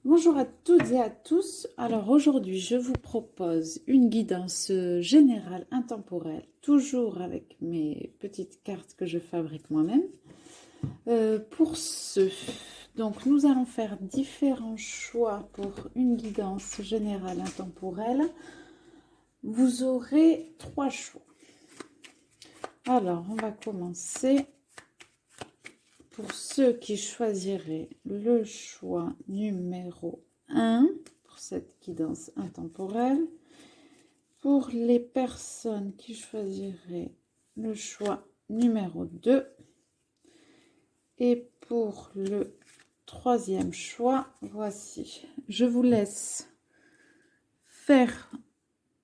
Bonjour à toutes et à tous. Alors aujourd'hui, je vous propose une guidance générale intemporelle, toujours avec mes petites cartes que je fabrique moi-même. Pour ce, donc nous allons faire différents choix pour une guidance générale intemporelle. Vous aurez 3 choix. Alors, on va commencer. Pour ceux qui choisiraient le choix numéro 1 pour cette guidance intemporelle, pour les personnes qui choisiraient le choix numéro 2 et pour le troisième choix, voici. Je vous laisse faire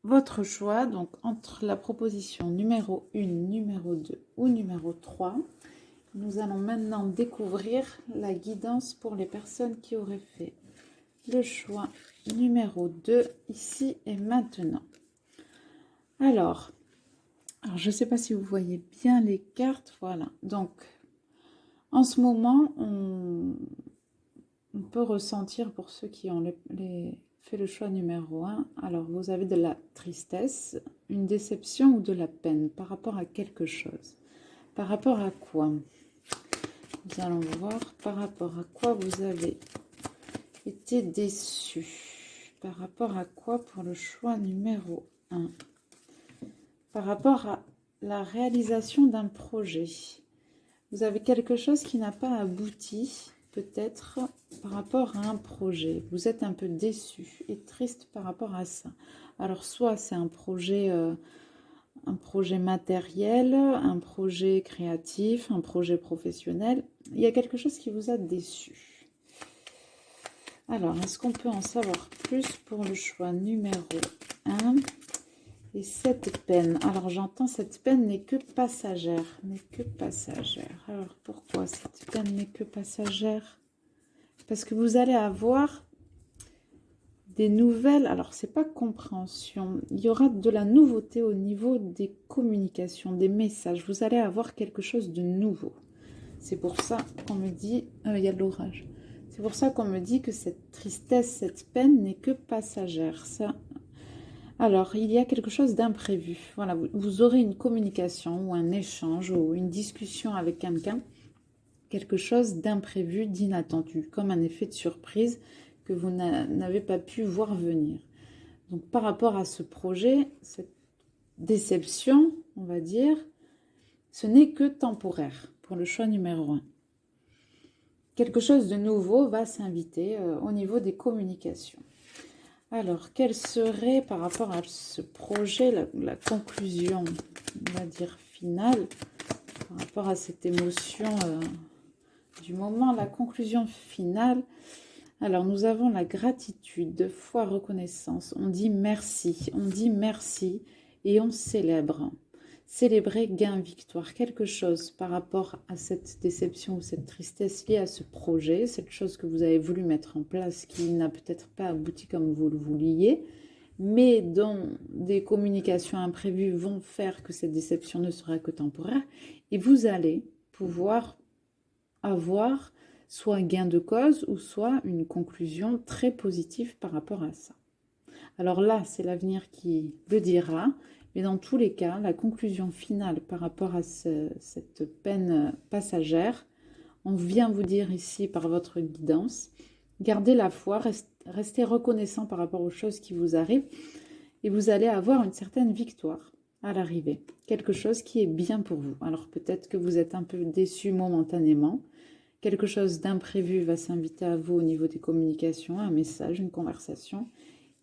votre choix, donc entre la proposition numéro 1, numéro 2 ou numéro 3. Nous allons maintenant découvrir la guidance pour les personnes qui auraient fait le choix numéro 2 ici et maintenant. Alors je ne sais pas si vous voyez bien les cartes, voilà. Donc, en ce moment, on peut ressentir pour ceux qui ont fait le choix numéro 1, alors vous avez de la tristesse, une déception ou de la peine par rapport à quelque chose. Par rapport à quoi ? Nous allons voir par rapport à quoi vous avez été déçu. Par rapport à quoi pour le choix numéro 1 ? Par rapport à la réalisation d'un projet. Vous avez quelque chose qui n'a pas abouti, peut-être par rapport à un projet. Vous êtes un peu déçu et triste par rapport à ça. Alors, soit c'est un projet matériel, un projet créatif, un projet professionnel. Il y a quelque chose qui vous a déçu. Alors, est-ce qu'on peut en savoir plus pour le choix numéro 1 ? Et cette peine, alors j'entends cette peine n'est que passagère, n'est que passagère. Alors pourquoi cette peine n'est que passagère ? Parce que vous allez avoir des nouvelles, alors c'est pas compréhension, il y aura de la nouveauté au niveau des communications, des messages. Vous allez avoir quelque chose de nouveau. C'est pour ça qu'on me dit, il y a de l'orage. C'est pour ça qu'on me dit que cette tristesse, cette peine n'est que passagère. Ça. Alors, il y a quelque chose d'imprévu. Voilà, vous aurez une communication ou un échange ou une discussion avec quelqu'un, quelque chose d'imprévu, d'inattendu, comme un effet de surprise que vous n'avez pas pu voir venir. Donc, par rapport à ce projet, cette déception, on va dire, ce n'est que temporaire pour le choix numéro 1. Quelque chose de nouveau va s'inviter au niveau des communications. Alors, quelle serait par rapport à ce projet la conclusion, on va dire, finale, par rapport à cette émotion du moment, la conclusion finale? Alors, nous avons la gratitude, foi, reconnaissance. On dit merci et on célèbre. Célébrer gain, victoire, quelque chose par rapport à cette déception ou cette tristesse liée à ce projet, cette chose que vous avez voulu mettre en place qui n'a peut-être pas abouti comme vous le vouliez, mais dont des communications imprévues vont faire que cette déception ne sera que temporaire, et vous allez pouvoir avoir soit un gain de cause ou soit une conclusion très positive par rapport à ça. Alors là, c'est l'avenir qui le dira, mais dans tous les cas, la conclusion finale par rapport à cette peine passagère, on vient vous dire ici par votre guidance, gardez la foi, restez reconnaissant par rapport aux choses qui vous arrivent et vous allez avoir une certaine victoire à l'arrivée, quelque chose qui est bien pour vous. Alors peut-être que vous êtes un peu déçu momentanément, quelque chose d'imprévu va s'inviter à vous au niveau des communications, un message, une conversation,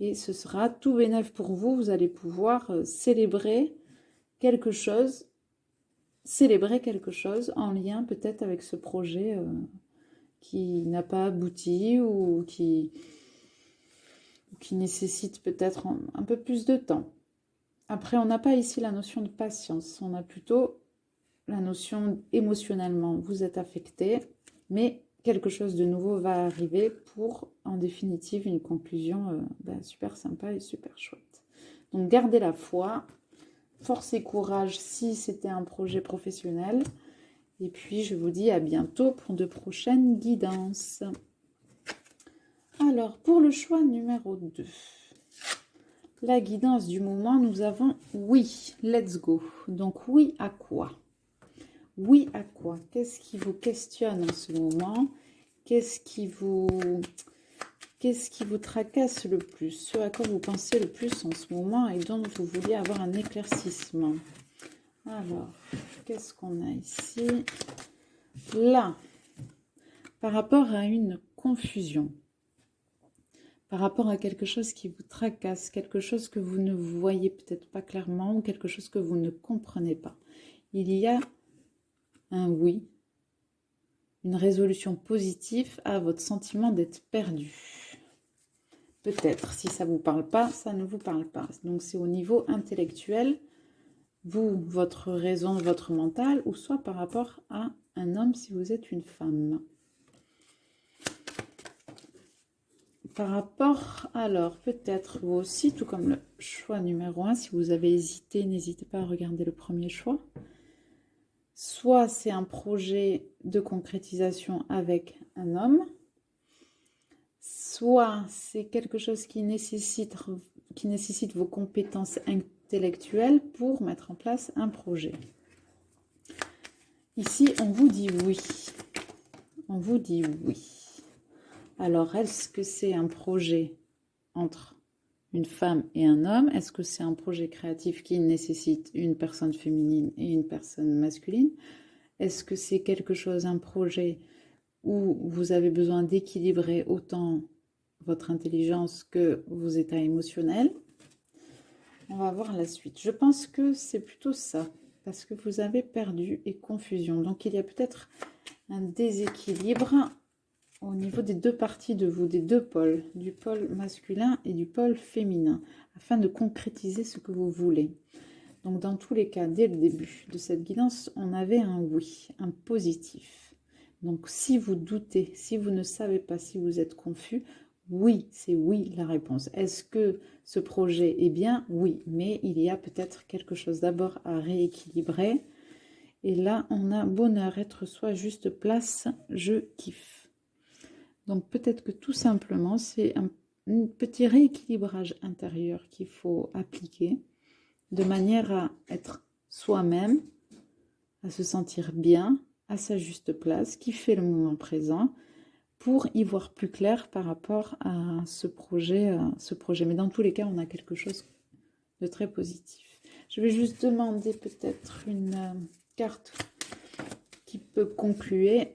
et ce sera tout bénef pour vous. Vous allez pouvoir célébrer quelque chose en lien peut-être avec ce projet qui n'a pas abouti ou qui nécessite peut-être un peu plus de temps. Après, on n'a pas ici la notion de patience, on a plutôt la notion émotionnellement. Vous êtes affecté, mais quelque chose de nouveau va arriver pour, en définitive, une conclusion super sympa et super chouette. Donc, gardez la foi, force et courage si c'était un projet professionnel. Et puis, je vous dis à bientôt pour de prochaines guidances. Alors, Alors, pour le choix numéro 2, la guidance du moment, nous avons oui, let's go. Donc, oui à quoi? Oui à quoi? Qu'est-ce qui vous questionne en ce moment? Qu'est-ce qui vous tracasse le plus? Ce à quoi vous pensez le plus en ce moment et dont vous vouliez avoir un éclaircissement? Alors, qu'est-ce qu'on a ici? Là, par rapport à une confusion, par rapport à quelque chose qui vous tracasse, quelque chose que vous ne voyez peut-être pas clairement ou quelque chose que vous ne comprenez pas. Il y a un oui, une résolution positive à votre sentiment d'être perdu. Peut-être, si ça ne vous parle pas, ça ne vous parle pas. Donc c'est au niveau intellectuel, vous, votre raison, votre mental, ou soit par rapport à un homme si vous êtes une femme. Par rapport, alors, peut-être vous aussi, tout comme le choix numéro 1, si vous avez hésité, n'hésitez pas à regarder le premier choix. Soit c'est un projet de concrétisation avec un homme, soit c'est quelque chose qui nécessite vos compétences intellectuelles pour mettre en place un projet. Ici, on vous dit oui. On vous dit oui. Alors, est-ce que c'est un projet entre une femme et un homme? Est-ce que c'est un projet créatif qui nécessite une personne féminine et une personne masculine? Est-ce que c'est quelque chose, un projet où vous avez besoin d'équilibrer autant votre intelligence que vos états émotionnels? On va voir la suite. Je pense que c'est plutôt ça, parce que vous avez perdu et confusion. Donc, il y a peut-être un déséquilibre au niveau des deux parties de vous, des deux pôles, du pôle masculin et du pôle féminin, afin de concrétiser ce que vous voulez. Donc, dans tous les cas, dès le début de cette guidance, on avait un oui, un positif. Donc, si vous doutez, si vous ne savez pas, si vous êtes confus, oui, c'est oui la réponse. Est-ce que ce projet est bien? Oui, mais il y a peut-être quelque chose d'abord à rééquilibrer. Et là, on a bonheur, être soi, juste place, je kiffe. Donc peut-être que tout simplement, c'est un petit rééquilibrage intérieur qu'il faut appliquer de manière à être soi-même, à se sentir bien, à sa juste place, kiffer le moment présent pour y voir plus clair par rapport à ce projet. Mais dans tous les cas, on a quelque chose de très positif. Je vais juste demander peut-être une carte qui peut conclure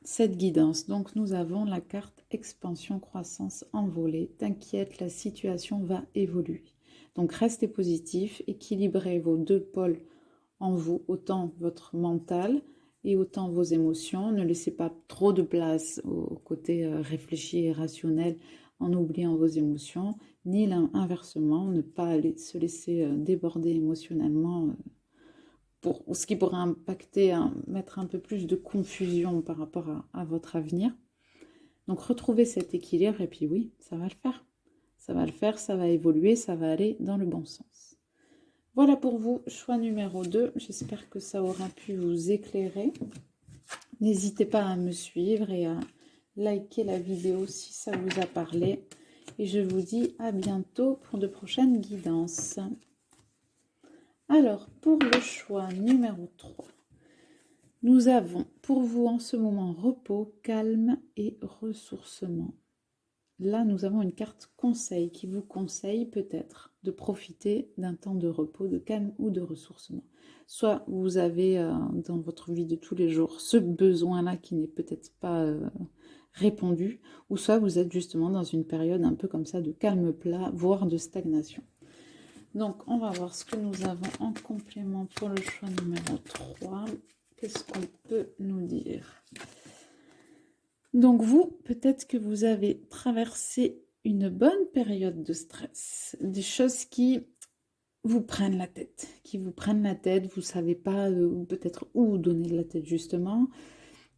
cette guidance. Donc nous avons la carte expansion, croissance, envolée. T'inquiète, la situation va évoluer. Donc restez positif, équilibrez vos deux pôles en vous, autant votre mental et autant vos émotions. Ne laissez pas trop de place au côté réfléchi et rationnel en oubliant vos émotions, ni inversement, ne pas se laisser déborder émotionnellement pour ce qui pourrait impacter, mettre un peu plus de confusion par rapport à votre avenir. Donc retrouvez cet équilibre et puis oui, ça va le faire. Ça va le faire, ça va évoluer, ça va aller dans le bon sens. Voilà pour vous, choix numéro 2. J'espère que ça aura pu vous éclairer. N'hésitez pas à me suivre et à liker la vidéo si ça vous a parlé. Et je vous dis à bientôt pour de prochaines guidances. Alors, pour le choix numéro 3, nous avons pour vous en ce moment repos, calme et ressourcement. Là, nous avons une carte conseil qui vous conseille peut-être de profiter d'un temps de repos, de calme ou de ressourcement. Soit vous avez dans votre vie de tous les jours ce besoin-là qui n'est peut-être pas répondu, ou soit vous êtes justement dans une période un peu comme ça de calme plat, voire de stagnation. Donc, on va voir ce que nous avons en complément pour le choix numéro 3. Qu'est-ce qu'on peut nous dire? Donc, vous, peut-être que vous avez traversé une bonne période de stress. Des choses qui vous prennent la tête. Vous ne savez pas peut-être où donner de la tête, justement.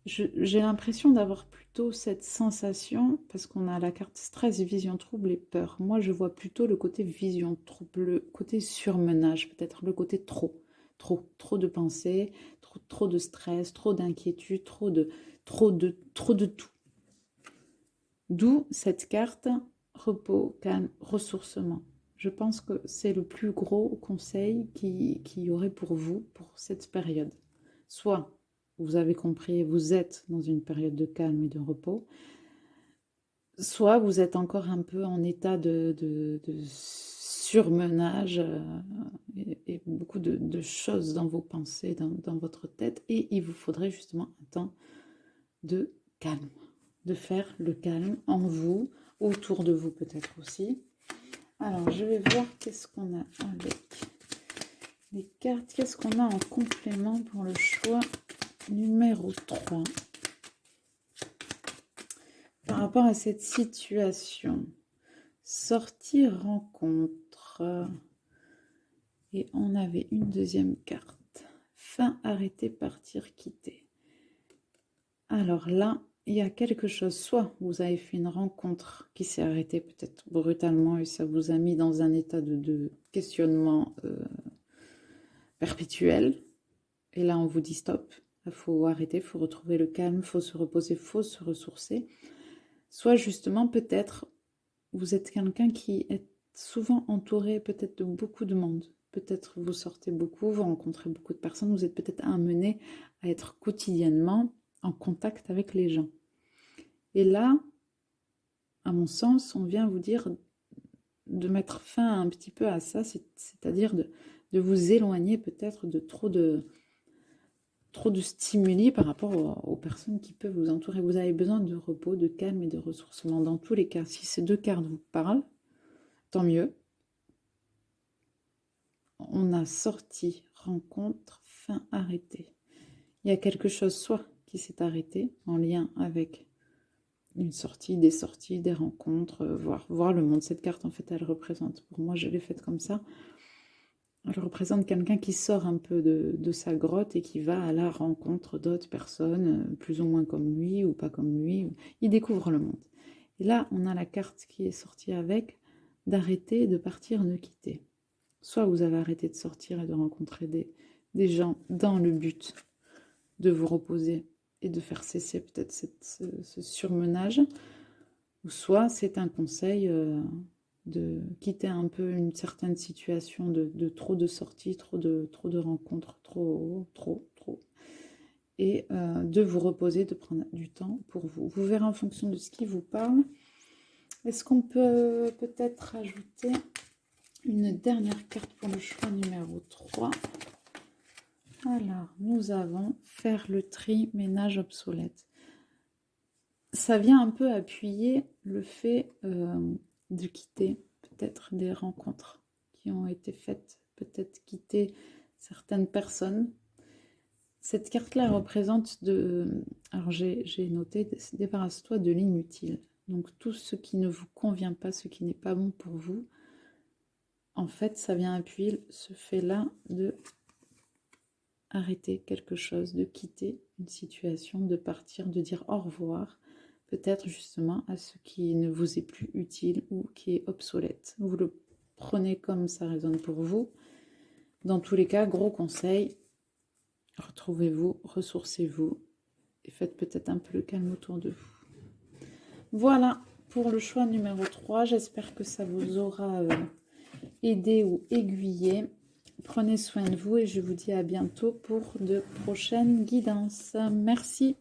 J'ai l'impression d'avoir plutôt cette sensation, parce qu'on a la carte stress, vision trouble et peur. Moi, je vois plutôt le côté vision trouble, le côté surmenage, peut-être le côté trop de pensées, trop de stress, trop d'inquiétude, trop de tout. D'où cette carte repos, calme, ressourcement. Je pense que c'est le plus gros conseil qu'il y aurait pour vous pour cette période. Soit vous avez compris, vous êtes dans une période de calme et de repos, soit vous êtes encore un peu en état de surmenage et beaucoup de choses dans vos pensées, dans votre tête, et il vous faudrait justement un temps de calme, de faire le calme en vous, autour de vous peut-être aussi. Alors, je vais voir qu'est-ce qu'on a avec les cartes, qu'est-ce qu'on a en complément pour le choix numéro 3. Par rapport à cette situation, sortie, rencontre, et on avait une deuxième carte, fin, arrêter, partir, quitter. Alors là, il y a quelque chose, soit vous avez fait une rencontre qui s'est arrêtée peut-être brutalement et ça vous a mis dans un état de questionnement perpétuel, et là on vous dit stop, il faut arrêter, il faut retrouver le calme, il faut se reposer, il faut se ressourcer. Soit justement peut-être vous êtes quelqu'un qui est souvent entouré peut-être de beaucoup de monde, peut-être vous sortez beaucoup, vous rencontrez beaucoup de personnes, vous êtes peut-être amené à être quotidiennement en contact avec les gens. Et là, à mon sens, on vient vous dire de mettre fin un petit peu à ça, c'est-à-dire de vous éloigner peut-être de trop de stimuli par rapport aux personnes qui peuvent vous entourer. Vous avez besoin de repos, de calme et de ressourcement. Dans tous les cas, si ces deux cartes vous parlent, tant mieux. On a sorti, rencontre, fin, arrêté. Il y a quelque chose soit qui s'est arrêté en lien avec une sortie, des rencontres, voir le monde. Cette carte, en fait, elle représente, pour moi, je l'ai faite comme ça, elle représente quelqu'un qui sort un peu de sa grotte et qui va à la rencontre d'autres personnes, plus ou moins comme lui ou pas comme lui. Il découvre le monde. Et là, on a la carte qui est sortie avec d'arrêter, de partir, de quitter. Soit vous avez arrêté de sortir et de rencontrer des gens dans le but de vous reposer et de faire cesser peut-être ce surmenage, ou soit c'est un conseil de quitter un peu une certaine situation de trop de sorties, trop de rencontres, trop, et de vous reposer, de prendre du temps pour vous. Vous verrez en fonction de ce qui vous parle. Est-ce qu'on peut peut-être ajouter une dernière carte pour le choix numéro 3? Alors, nous avons faire le tri, ménage obsolète. Ça vient un peu appuyer le fait de quitter peut-être des rencontres qui ont été faites, peut-être quitter certaines personnes. Cette carte-là représente alors j'ai noté, débarrasse-toi de l'inutile. Donc tout ce qui ne vous convient pas, ce qui n'est pas bon pour vous, en fait, ça vient appuyer ce fait-là de arrêter quelque chose, de quitter une situation, de partir, de dire au revoir, peut-être justement à ce qui ne vous est plus utile ou qui est obsolète. Vous le prenez comme ça résonne pour vous. Dans tous les cas, gros conseil, retrouvez-vous, ressourcez-vous et faites peut-être un peu le calme autour de vous. Voilà pour le choix numéro 3. J'espère que ça vous aura aidé ou aiguillé. Prenez soin de vous et je vous dis à bientôt pour de prochaines guidances. Merci.